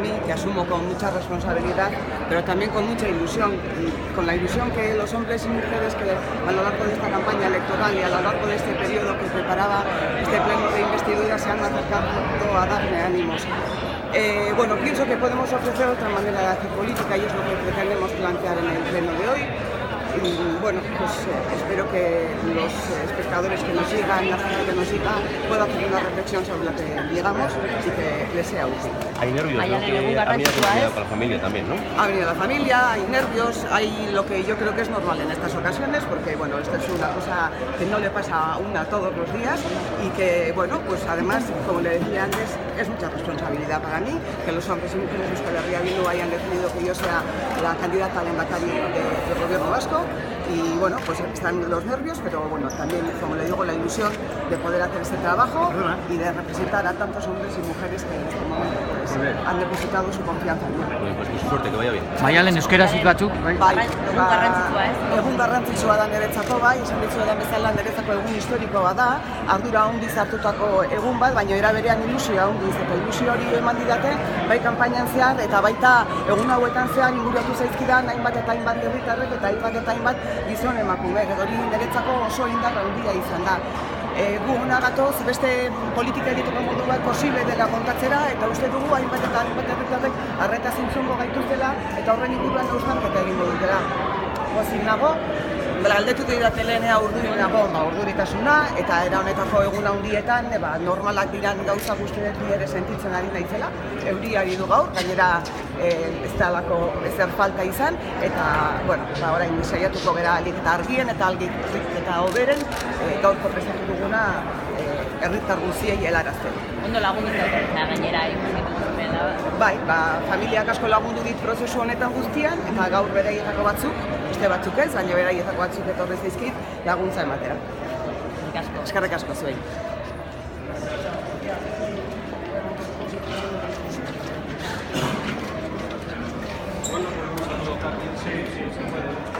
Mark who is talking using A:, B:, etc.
A: mí, que asumo con mucha responsabilidad, pero también con mucha ilusión, con la ilusión que los hombres y mujeres que a lo largo de esta campaña electoral y a lo largo de este periodo que preparaba este pleno de investidura se han acercado a darme ánimos. Bueno, pienso que podemos ofrecer otra manera de hacer política y es lo que pretendemos plantear en el pleno de hoy. Y bueno, pues espero que los espectadores que nos sigan, la gente que nos siga, pueda hacer una reflexión sobre lo que llegamos y que les sea útil.
B: Hay nervios, ¿no? Que ha venido acompañado con la familia también, ¿no?
A: Ha venido la familia, hay nervios, hay lo que yo creo que es normal en estas ocasiones, porque bueno, esto es una cosa que no le pasa a una todos los días y que bueno, pues además, como le decía antes, es mucha responsabilidad para mí que los hombres y mujeres de Euskal Herria Bildu hayan decidido que yo sea la candidata al lehendakari del gobierno vasco. Y bueno, pues están los nervios, pero bueno, también, como le digo, la ilusión de poder hacer este trabajo y de representar a tantos hombres y mujeres que en este momento pues, han depositado su confianza en mí.
B: Bueno, pues mucha suerte, que vaya bien.
C: Maialen euskaraz hitz batzuk, bai?
A: Egun garrantzitsua da niretzako, bai, esan dizuedan bezala niretzako egun historikoa da, ardura handiz hartutako egun bat, baina era berean ilusioa handiz, eta ilusio hori eman didate, bai kanpainan zehar, eta baita egun hauetan zehar inguratu zaizkidan hainbat eta hainbat herritarrek eta hainbat gizon emakume, hori niretzako oso indarra handia izan da. Gu hona gatoz, beste politika egiteko modu bat posible dela kontatzera, eta uste dugu hainbat eta hainbat herritarrek arreta zintzungo gaituztela, eta horren inguruan hausnarketa egingo dutela. Gozik nago, galdetu didate lehenea urduri nago, urduritasuna, eta era honetako egun handietan, normalak diran gauza guztiak ere sentitzen ari naizela, euriari du gaur, gainera ez dalako ezer falta izan, eta, bueno, orain saiatuko gara alik eta argien eta algik eta hoberen gaurko prestatu duguna herritar guztiei helarazten.
D: Ondo lagundu zaitezea gainera
A: Bai, familiak asko lagundu dit prozesu honetan guztian, eta gaur beraietako batzuk, beste batzuk ez, baina beraietako batzuk etorri zaizkit laguntza ematera. Eskerrik asko zuei.
E: Sí, sí, se puede.